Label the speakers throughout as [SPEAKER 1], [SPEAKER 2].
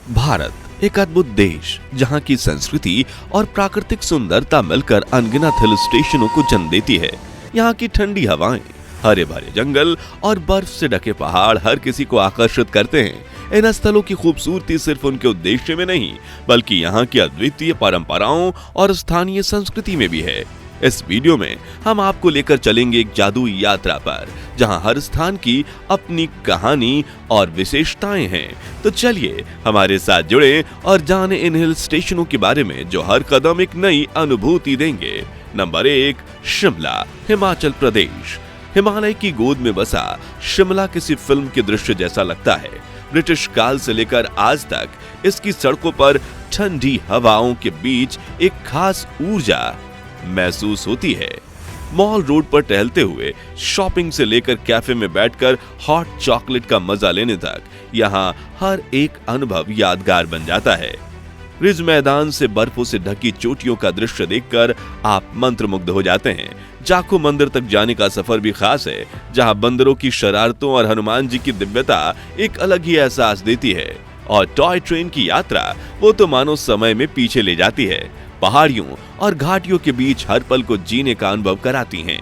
[SPEAKER 1] भारत एक अद्भुत देश जहां की संस्कृति और प्राकृतिक सुंदरता मिलकर अनगिनत हिल स्टेशनों को जन्म देती है। यहाँ की ठंडी हवाएं, हरे भरे जंगल और बर्फ से ढके पहाड़ हर किसी को आकर्षित करते हैं। इन स्थलों की खूबसूरती सिर्फ उनके उद्देश्य में नहीं, बल्कि यहाँ की अद्वितीय परंपराओं और स्थानीय संस्कृति में भी है। इस वीडियो में हम आपको लेकर चलेंगे एक जादुई यात्रा पर, जहां हर स्थान की अपनी कहानी और विशेषताएं हैं। तो चलिए हमारे साथ जुड़े और जाने इन हिल स्टेशनों के बारे में जो हर कदम एक नई अनुभूति देंगे। नंबर 1, शिमला, हिमाचल प्रदेश। हिमालय की गोद में बसा शिमला किसी फिल्म के दृश्य जैसा लगता है। ब्रिटिश काल से लेकर आज तक इसकी सड़कों पर ठंडी हवाओं के बीच एक खास ऊर्जा महसूस होती है। मॉल रोड पर टहलते हुए शॉपिंग से लेकर कैफे में बैठकर हॉट चॉकलेट का मजा लेने तक यहाँ हर एक अनुभव यादगार बन जाता है। रिज मैदान से बर्फों से ढकी चोटियों का दृश्य देखकर आप मंत्रमुग्ध हो जाते हैं। जाखू मंदिर तक जाने का सफर भी खास है, जहां बंदरों की शरारतों और हनुमान जी की दिव्यता एक अलग ही एहसास देती है। और टॉय ट्रेन की यात्रा वो तो मानो समय में पीछे ले जाती है, पहाड़ियों और घाटियों के बीच हर पल को जीने का अनुभव कराती हैं।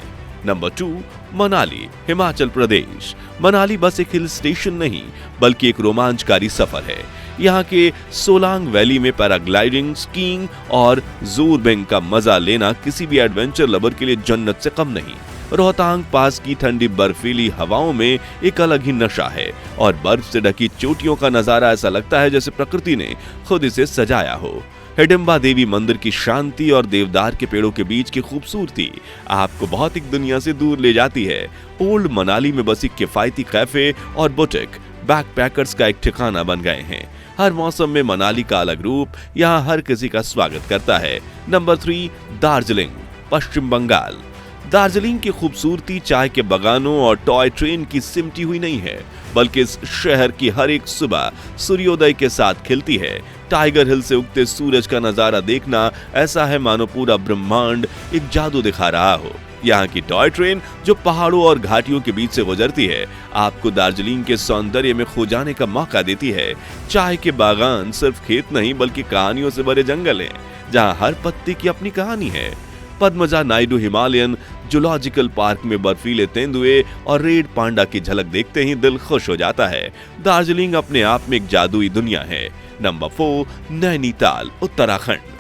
[SPEAKER 1] नंबर 2, मनाली, हिमाचल प्रदेश। मनाली बस एक हिल स्टेशन नहीं, बल्कि एक रोमांचकारी सफर है। यहाँ के सोलांग वैली में पैराग्लाइडिंग, स्कीइंग और ज़ोरबिंग का मजा लेना किसी भी एडवेंचर लवर के लिए जन्नत से कम नहीं। रोहतांग पास की ठंडी बर्फीली हवाओं में एक अलग ही नशा है, और बर्फ से ढकी चोटियों का नजारा ऐसा लगता है जैसे प्रकृति ने खुद इसे सजाया हो। हिडिंबा देवी मंदिर की शांति और देवदार के पेड़ों के बीच की खूबसूरती आपको भौतिक दुनिया से दूर ले जाती है। ओल्ड मनाली में बसी किफायती कैफे और बुटीक बैकपैकर्स का एक ठिकाना बन गए हैं। हर मौसम में मनाली का अलग रूप यहाँ हर किसी का स्वागत करता है। नंबर 3, दार्जिलिंग, पश्चिम बंगाल। दार्जिलिंग की खूबसूरती चाय के बागानों और टॉय ट्रेन की सिमटी हुई नहीं है, बल्कि इस शहर की हर एक सुबह सूर्योदय के साथ खिलती है। टाइगर हिल से उगते सूरज का नजारा देखना ऐसा है मानो पूरा ब्रह्मांड एक जादू दिखा रहा हो। यहाँ की टॉय ट्रेन जो पहाड़ों और घाटियों के बीच से गुजरती है, आपको दार्जिलिंग के सौंदर्य में खो जाने का मौका देती है। चाय के बागान सिर्फ खेत नहीं, बल्कि कहानियों से भरे जंगल हैं, जहाँ हर पत्ते की अपनी कहानी है। Padmaja Naidu Himalayan zoological park में बर्फीले तेंदुए और रेड पांडा की झलक देखते ही दिल खुश हो जाता है। दार्जिलिंग अपने आप में एक जादुई दुनिया है। नंबर 4, नैनीताल, उत्तराखंड।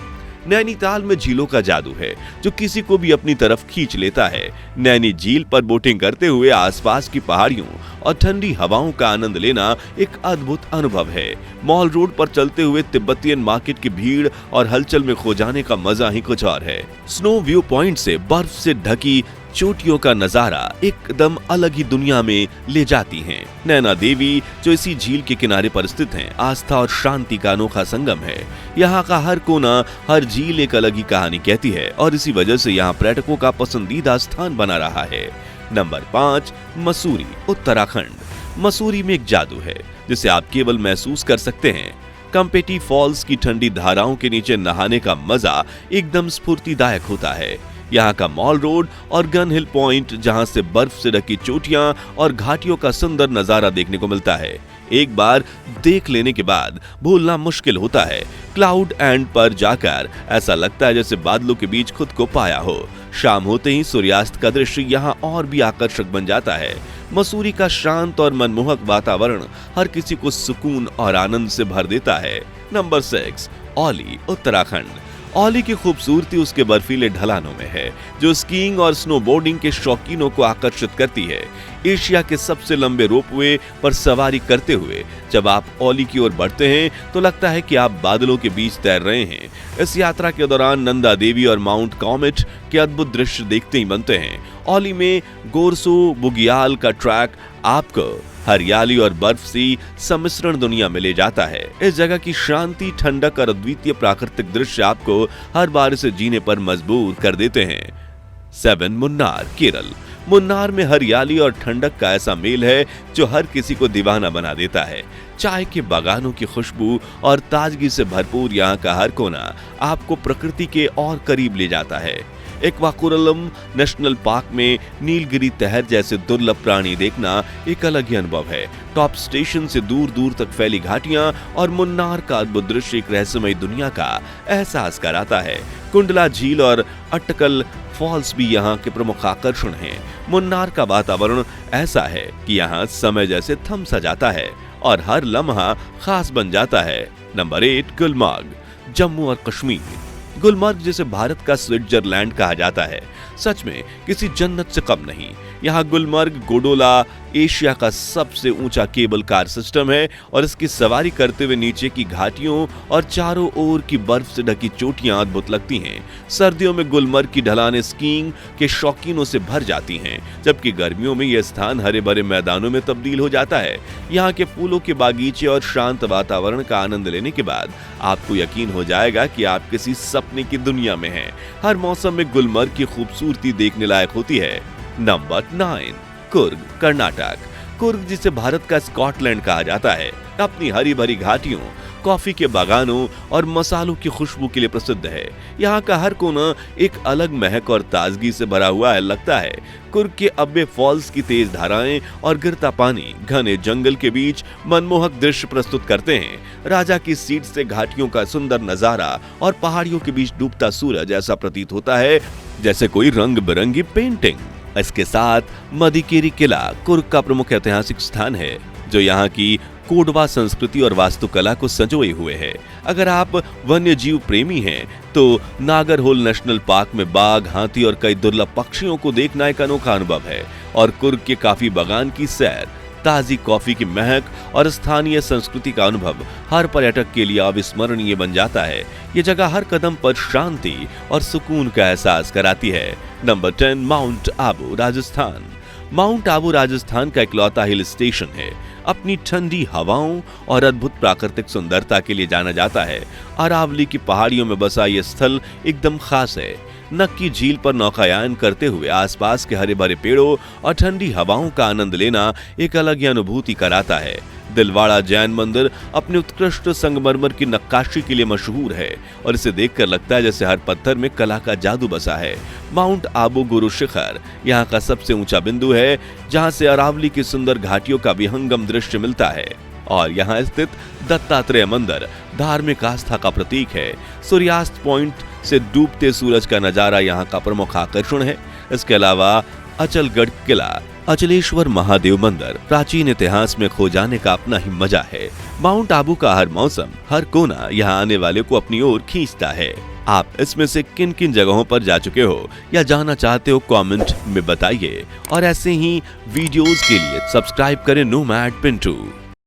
[SPEAKER 1] नैनीताल में झीलों का जादू है जो किसी को भी अपनी तरफ खींच लेता है। नैनी झील पर बोटिंग करते हुए आसपास की पहाड़ियों और ठंडी हवाओं का आनंद लेना एक अद्भुत अनुभव है। मॉल रोड पर चलते हुए तिब्बतियन मार्केट की भीड़ और हलचल में खो जाने का मजा ही कुछ और है। स्नो व्यू पॉइंट से बर्फ से ढकी चोटियों का नजारा एकदम अलग ही दुनिया में ले जाती हैं। नैना देवी जो इसी झील के किनारे पर स्थित हैं, आस्था और शांति का अनोखा संगम है। यहाँ का हर कोना, हर झील एक अलग ही कहानी कहती है, और इसी वजह से यहाँ पर्यटकों का पसंदीदा स्थान बना रहा है। नंबर 5, मसूरी, उत्तराखंड। मसूरी में एक जादू है जिसे आप केवल महसूस कर सकते हैं। कंपेटी फॉल्स की ठंडी धाराओं के नीचे नहाने का मजा एकदम स्फूर्तिदायक होता है। यहाँ का मॉल रोड और गन हिल पॉइंट, जहाँ से बर्फ से ढकी चोटियां और घाटियों का सुंदर नजारा देखने को मिलता है, एक बार देख लेने के बाद भूलना मुश्किल होता है। क्लाउड एंड पर जाकर ऐसा लगता है जैसे बादलों के बीच खुद को पाया हो। शाम होते ही सूर्यास्त का दृश्य यहाँ और भी आकर्षक बन जाता है। मसूरी का शांत और मनमोहक वातावरण हर किसी को सुकून और आनंद से भर देता है। नंबर 6, औली, उत्तराखंड। औली की खूबसूरती उसके बर्फीले ढलानों में है, जो स्कीइंग और स्नोबोर्डिंग के शौकीनों को आकर्षित करती है। एशिया के सबसे लंबे रोपवे पर सवारी करते हुए जब आप औली की ओर बढ़ते हैं, तो लगता है कि आप बादलों के बीच तैर रहे हैं। इस यात्रा के दौरान नंदा देवी और माउंट कॉमेट के अद्भुत दृश्य देखते ही बनते हैं। औली में गोरसो बुगियाल का ट्रैक आपको हरियाली और बर्फ सी सम्मिश्रण दुनिया में ले जाता है। इस जगह की शांति, ठंडक और अद्वितीय प्राकृतिक दृश्य आपको हर बार इसे जीने पर मजबूर कर देते हैं। 7, मुन्नार, केरल। मुन्नार में हरियाली और ठंडक का ऐसा मेल है जो हर किसी को दीवाना बना देता है। चाय के बागानों की खुशबू और ताजगी से भरपूर यहाँ का हर कोना आपको प्रकृति के और करीब ले जाता है। एक्वाकुलम नेशनल पार्क में नीलगिरी तहर जैसे दुर्लभ प्राणी देखना एक अलग ही अनुभव है। टॉप स्टेशन से दूर दूर तक फैली घाटियां और मुन्नार का अद्भुत दृश्य एक रहस्यमयी दुनिया का एहसास कराता है। कुंडला झील और अटकल फॉल्स भी यहाँ के प्रमुख आकर्षण हैं। मुन्नार का वातावरण ऐसा है कि यहाँ समय जैसे थम सा जाता है और हर लम्हा खास बन जाता है। नंबर 8, गुलमर्ग, जम्मू और कश्मीर। गुलमर्ग जिसे भारत का स्विट्जरलैंड कहा जाता है, सच में किसी जन्नत से कम नहीं। यहाँ गुलमर्ग गोंडोला एशिया का सबसे ऊंचा केबल कार सिस्टम है और इसकी सवारी करते हुए नीचे की घाटियों और चारों ओर की बर्फ से ढकी चोटियां अद्भुत लगती हैं। सर्दियों में गुलमर्ग की ढलानें स्कीइंग के शौकीनों से भर जाती हैं, जबकि गर्मियों में यह स्थान हरे भरे मैदानों में तब्दील हो जाता है। यहाँ के फूलों के बागीचे और शांत वातावरण का आनंद लेने के बाद आपको यकीन हो जाएगा कि आप किसी सपने की दुनिया में हैं। हर मौसम में गुलमर्ग की खूबसूरती देखने लायक होती है। नंबर 9, कुर्ग, कर्नाटक। कुर्ग जिसे भारत का स्कॉटलैंड कहा जाता है, अपनी हरी भरी घाटियों, कॉफी के बागानों और मसालों की खुशबू के लिए प्रसिद्ध है। यहाँ का हर कोना एक अलग महक और ताजगी से भरा हुआ है। लगता है कुर्ग के अब्बे फॉल्स की तेज धाराएं और गिरता पानी घने जंगल के बीच मनमोहक दृश्य प्रस्तुत करते हैं। राजा की सीट से घाटियों का सुंदर नजारा और पहाड़ियों के बीच डूबता सूरज ऐसा प्रतीत होता है जैसे कोई रंग बिरंगी पेंटिंग। इसके साथ मदिकेरी किला कुर्ग का प्रमुख ऐतिहासिक स्थान है, जो यहाँ की कोडवा संस्कृति और वास्तुकला को संजोए हुए है। अगर आप वन्य जीव प्रेमी हैं तो नागरहोल नेशनल पार्क में बाघ, हाथी और कई दुर्लभ पक्षियों को देखना एक अनोखा अनुभव है। और कुर्ग के काफी बागान की सैर, ताजी कॉफी की महक और स्थानीय संस्कृति का अनुभव हर पर्यटक के लिए अविस्मरणीय बन जाता है। ये जगह हर कदम पर शांति और सुकून का एहसास कराती है। Number 10, mount Abu, Rajasthan. Mount Abu Rajasthan का इकलौता हिल स्टेशन है। अपनी ठंडी हवाओं और अद्भुत प्राकृतिक सुंदरता के लिए जाना जाता है। अरावली की पहाड़ियों में बसा यह स्थल एकदम खास है। नक्की झील पर नौकायान करते हुए आसपास के हरे भरे पेड़ों और ठंडी हवाओं का आनंद लेना एक अलग ही अनुभूति कराता है। दिलवाड़ा जैन मंदिर अपने उत्कृष्ट संगमरमर की नक्काशी के लिए मशहूर है और इसे देखकर लगता है जैसे हर पत्थर में कला का जादू बसा है। माउंट आबू गुरु शिखर यहाँ का सबसे ऊंचा बिंदु है, जहाँ से अरावली की सुंदर घाटियों का विहंगम दृश्य मिलता है। और यहाँ स्थित दत्तात्रेय मंदिर धार्मिक आस्था का प्रतीक है। सूर्यास्त पॉइंट से डूबते सूरज का नजारा यहाँ का प्रमुख आकर्षण है। इसके अलावा अचलगढ़ किला, अचलेश्वर महादेव मंदिर प्राचीन इतिहास में खो जाने का अपना ही मजा है। माउंट आबू का हर मौसम, हर कोना यहाँ आने वाले को अपनी ओर खींचता है। आप इसमें से किन किन जगहों पर जा चुके हो या जाना चाहते हो, कमेंट में बताइए। और ऐसे ही वीडियोस के लिए सब्सक्राइब करें नोमैड पिंटू।